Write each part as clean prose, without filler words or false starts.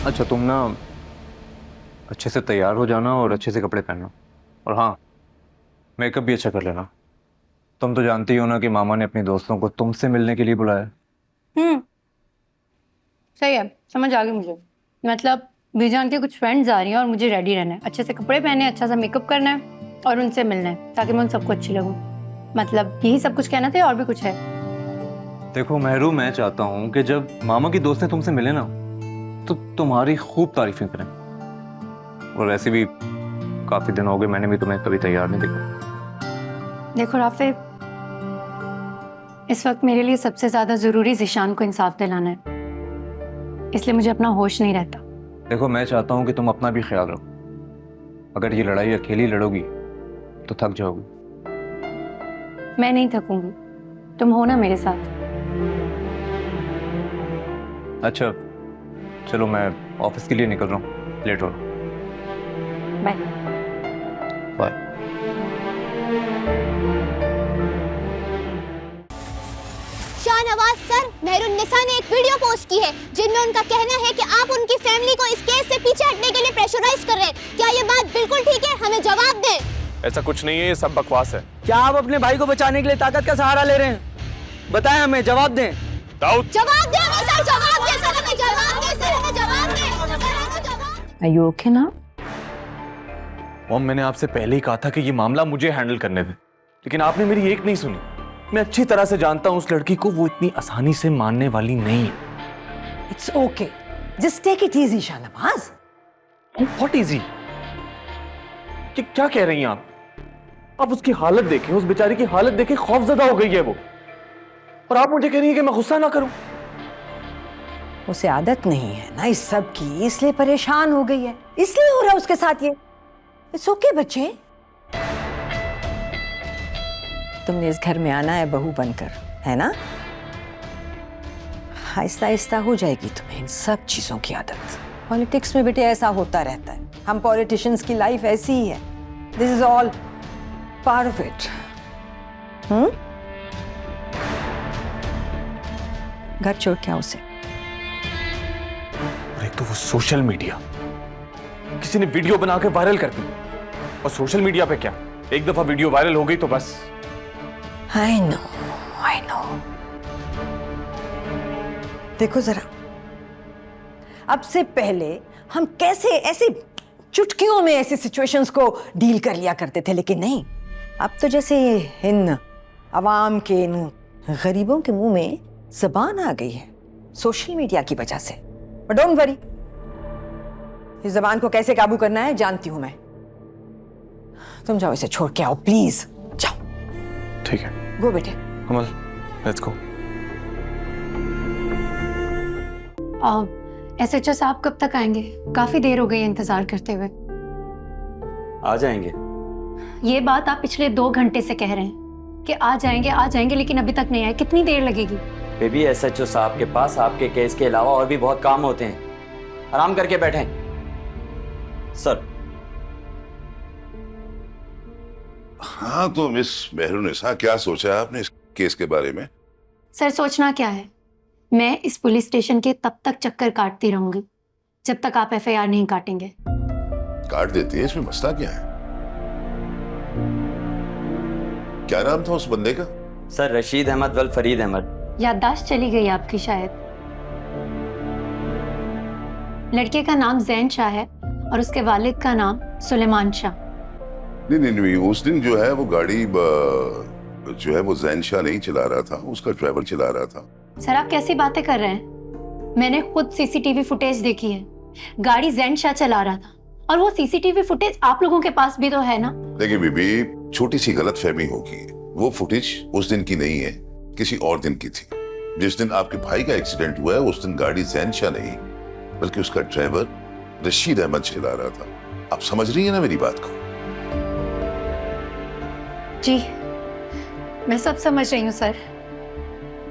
अच्छा, तुम ना अच्छे से तैयार हो जाना और अच्छे से कपड़े पहनना। और हाँ, मेकअप भी अच्छा कर लेना। तुम तो जानती हो ना कि मामा ने अपने दोस्तों को तुमसे मिलने के लिए बुलाया। हम्म, सही है, समझ आ गई मुझे। मतलब बीजान के कुछ फ्रेंड्स आ रही हैं और मुझे रेडी रहना है, अच्छे से कपड़े पहने, अच्छा सा मेकअप करना है और उनसे मिलना है ताकि मैं उन सबको अच्छी लगूं। मतलब यही सब कुछ कहना था और भी कुछ है? देखो मेहरू, मैं चाहता हूँ कि जब मामा की दोस्त तुमसे मिले ना तो तुम्हारी खूब तारीफें करें। और वैसे भी काफी दिन हो गए, मैंने भी तुम्हें कभी तैयार नहीं देखा। देखो राफे, इस वक्त मेरे लिए सबसे ज्यादा जरूरी ज़ीशान को इंसाफ दिलाना है, इसलिए मुझे अपना होश नहीं रहता। देखो, मैं चाहता हूँ कि तुम अपना भी ख्याल रखो। अगर ये लड़ाई अकेली लड़ोगी तो थक जाओगी। मैं नहीं थकूंगी, तुम हो ना मेरे साथ। अच्छा चलो, मैं ऑफिस के लिए निकल रहा हूँ, लेट हो रहा हूँ। Bye. Bye. Shahnawaz sir, Mehrunnisa ने एक वीडियो पोस्ट की है जिनमें उनका कहना है कि आप उनकी फैमिली को इस केस से पीछे हटने के लिए प्रेशराइज कर रहे हैं। क्या ये बात बिल्कुल ठीक है? हमें जवाब दें। ऐसा कुछ नहीं है, ये सब बकवास है। क्या आप अपने भाई को बचाने के लिए ताकत का सहारा ले रहे हैं? बताएं, हमें जवाब दें। दाऊद, जवाब दें हमें सर, जवाब दें सर, हमें जवाब दें सर, हमें जवाब दें सर, हमें जवाब। Are you okay now? Mom, मैंने आपसे पहले ही कहा था कि ये मामला मुझे हैंडल करने दे, लेकिन आपने मेरी एक नहीं सुनी। मैं अच्छी तरह से जानता हूं उस लड़की को, वो इतनी आसानी से मानने वाली नहीं है। It's okay. Just take it easy, Shahnawaz. What easy? कि क्या कह रही हैं आप उसकी हालत देखें, उस बेचारी की हालत देखें, खौफजदा हो गई है वो, और आप मुझे कह रही हैं कि मैं गुस्सा ना करूं। उसे आदत नहीं है ना इस सब की, इसलिए परेशान हो गई है, इसलिए हो रहा है उसके साथ ये। इट्स ओके बच्चे, तुमने इस घर में आना है बहू बनकर, है ना? आहिस्ता आहिस्ता हो जाएगी तुम्हें इन सब चीजों की आदत। पॉलिटिक्स में बेटे ऐसा होता रहता है, हम पॉलिटिशियंस की लाइफ ऐसी ही है। This is all part of it. घर छोड़ के आओ उसे। और एक तो वो सोशल मीडिया, किसी ने वीडियो बना के वायरल कर दी, और सोशल मीडिया पे क्या, एक दफा वीडियो वायरल हो गई तो बस। I know, I know. देखो जरा, अब से पहले हम कैसे ऐसे चुटकियों में ऐसी सिचुएशंस को डील कर लिया करते थे, लेकिन नहीं, अब तो जैसे इन अवाम के, इन गरीबों के मुंह में जबान आ गई है सोशल मीडिया की वजह से। बट डोंट वरी, इस जबान को कैसे काबू करना है जानती हूं मैं। तुम जाओ, इसे छोड़ के आओ प्लीज, जाओ। ठीक है, गो बेटे। कमल, लेट्स गो। एसएचओ साहब कब तक आएंगे? काफी देर हो गई है इंतजार करते हुए। आ जाएंगे। ये बात आप पिछले 2 घंटे से कह रहे हैं कि आ जाएंगे, लेकिन अभी तक नहीं आए। कितनी देर लगेगी? बेबी, एसएचओ साहब के पास आपके केस के अलावा और भी बहुत काम होते हैं, आराम करके बैठें। सर। हाँ, तो मिस मेहरुन्निसा, क्या सोचा आपने इस केस के बारे में? सर, सोचना क्या है, मैं इस पुलिस स्टेशन के तब तक चक्कर काटती रहूंगी जब तक आप एफआईआर नहीं काटेंगे। काट देती है, इसमें मसला क्या है? क्या नाम था उस बंदे का? सर, रशीद अहमद वल फरीद अहमद। याददाश्त चली गई आपकी शायद। लड़के का नाम जैन शाह है और उसके वालिद का नाम सुलेमान शाह। नहीं, उस दिन जो है वो गाड़ी जो है वो जैन शाह नहीं चला रहा था, उसका ड्राइवर चला रहा था। सर, आप कैसी बातें कर रहे हैं? मैंने खुद सीसीटीवी फुटेज देखी है, गाड़ी जैन शाह चला रहा था, और वो सीसीटीवी फुटेज आप लोगों के पास भी तो है ना? देखिए बीबी, छोटी सी गलतफहमी होगी, वो फुटेज उस दिन की नहीं है, किसी और दिन की थी। जिस दिन आपके भाई का एक्सीडेंट हुआ है उस दिन गाड़ी जैन शाह नहीं बल्कि उसका ड्राइवर रशीद अहमद चला रहा था। आप समझ रही है ना मेरी बात को? जी, मैं सब समझ रही हूँ सर,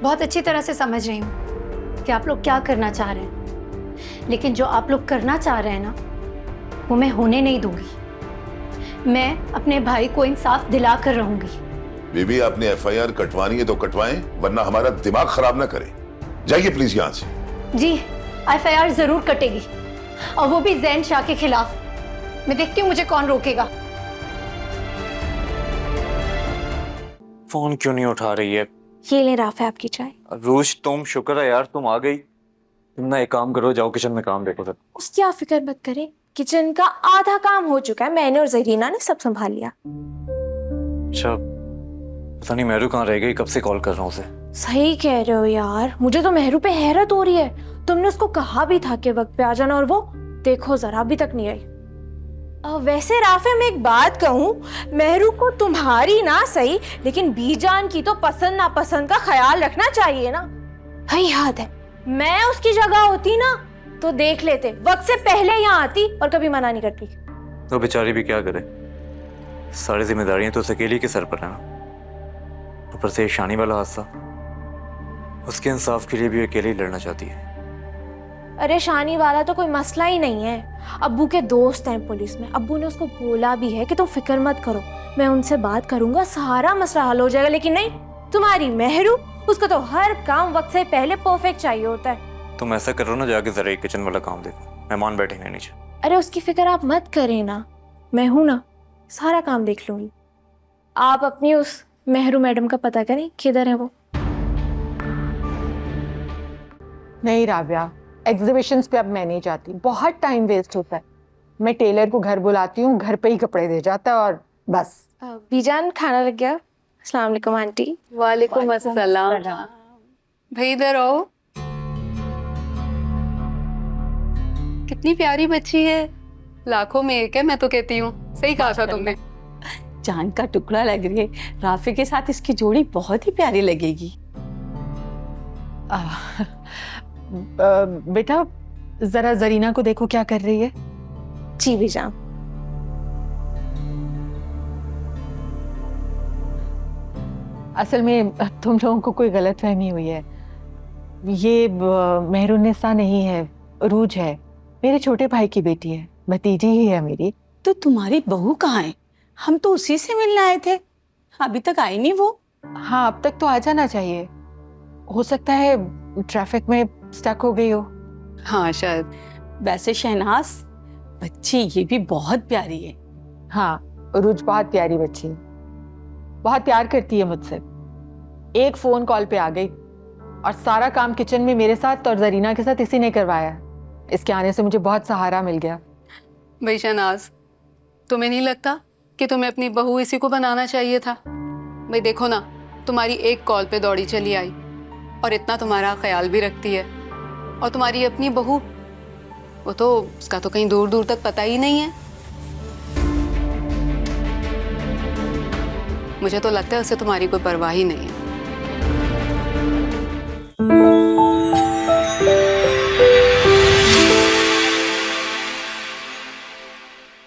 बहुत अच्छी तरह से समझ रही हूँ कि आप लोग क्या करना चाह रहे हैं, लेकिन जो आप लोग करना चाह रहे हैं ना, वो मैं होने नहीं दूंगी। मैं अपने भाई को इंसाफ दिला कर रहूंगी। बीबी, आपने एफआईआर कटवानी है तो कटवाएं, वरना हमारा दिमाग खराब ना करें। जाइए प्लीज यहाँ से। जी, एफआईआर जरूर कटेगी, और वो भी जैन शाह के खिलाफ। मैं देखती हूँ मुझे कौन रोकेगा। फोन क्यों नहीं उठा रही है? ये ले राफे आपकी चाय। रूज तुम शुक्र है यार तुम आ गई। तुम ना एक काम करो, जाओ किचन में काम देखो सर। उसकी आप फिक्र मत करें, किचन का आधा काम हो चुका है, मैंने और जरीना ने सब संभाल लिया। अच्छा, पता नहीं मेहरू कहाँ रह गई, कब से कॉल कर रहा हूँ उसे। सही कह रहे हो यार, मुझे तो मेहरू पे हैरत हो रही है। तुमने उसको कहा भी था कि वक्त पे आ जाना और वो देखो जरा अभी तक नहीं आई। वैसे राफे मैं एक बात कहूँ, मेहरू को तुम्हारी ना सही लेकिन बीजान की तो पसंद नापसंद का ख्याल रखना चाहिए ना। भाई याद है, मैं उसकी जगह होती ना तो देख लेते, वक्त से पहले यहाँ आती और कभी मना नहीं करती। तो बेचारी भी क्या करे, सारी जिम्मेदारियां तो उस अकेली के सर पर है ना। ऊपर से शानी वाला हादसा, उसके इंसाफ के लिए भी अकेले ही लड़ना चाहती है। अरे शानी वाला तो कोई मसला ही नहीं है, अब्बू के दोस्त हैं पुलिस में। अब्बू ने उसको बोला भी है कि तुम फिक्र मत करो, मैं उनसे बात करूंगा, सारा मसला हल हो जाएगा। लेकिन नहीं, तुम्हारी मेहरू, उसको तो हर काम वक्त से पहले परफेक्ट चाहिए होता है। तुम ऐसा करो ना, जाके जरा एक किचन वाला काम देखो, मेहमान बैठे हैं नीचे। अरे उसकी फिक्र आप मत करें ना, मैं हूं ना, सारा काम देख लूंगी। आप अपनी उस मेहरू मैडम का पता करें किधर है वो। नहीं राबिया, एग्जीबिशंस पे अब मैं नहीं जाती, बहुत टाइम वेस्ट होता है। मैं टेलर को घर बुलाती हूँ, घर पे ही कपड़े दे जाता है और बस। बीजान खाना लग गया। अस्सलाम वालेकुम आंटी। वालेकुम अस्सलाम। भाई इधर आओ। कितनी प्यारी बच्ची है, लाखों में एक है, मैं तो कहती हूँ। सही कहा था तुमने। जान का टुकड़ा लग रही है, राफे के साथ इसकी जोड़ी बहुत ही प्यारी लगेगी। बेटा जरा जरीना को देखो क्या कर रही है। जी बीजान। असल में तुम लोगों को कोई गलतफहमी हुई है, ये मेहरुन्निसा नहीं है, रूज है, मेरे छोटे भाई की बेटी है, भतीजी ही है मेरी। तो तुम्हारी बहू कहाँ है? हम तो उसी से मिलने आए थे, अभी तक आई नहीं वो। हाँ, अब तक तो आ जाना चाहिए, हो सकता है ट्रैफिक में स्टक हो गई हो। हाँ शायद। वैसे शहनाज, बच्ची ये भी बहुत प्यारी है। हाँ, रूज बहुत प्यारी बच्ची है, बहुत प्यार करती है मुझसे। एक फोन कॉल पे आ गई और सारा काम किचन में मेरे साथ और जरीना के साथ इसी ने करवाया। इसके आने से मुझे बहुत सहारा मिल गया। भाई शहनाज, तुम्हें नहीं लगता कि तुम्हें अपनी बहू इसी को बनाना चाहिए था? भाई देखो ना, तुम्हारी एक कॉल पे दौड़ी चली आई और इतना तुम्हारा ख्याल भी रखती है। और तुम्हारी अपनी बहू, वो तो उसका तो कहीं दूर दूर तक पता ही नहीं है। मुझे तो लगता है उसे तुम्हारी कोई परवाह ही नहीं है।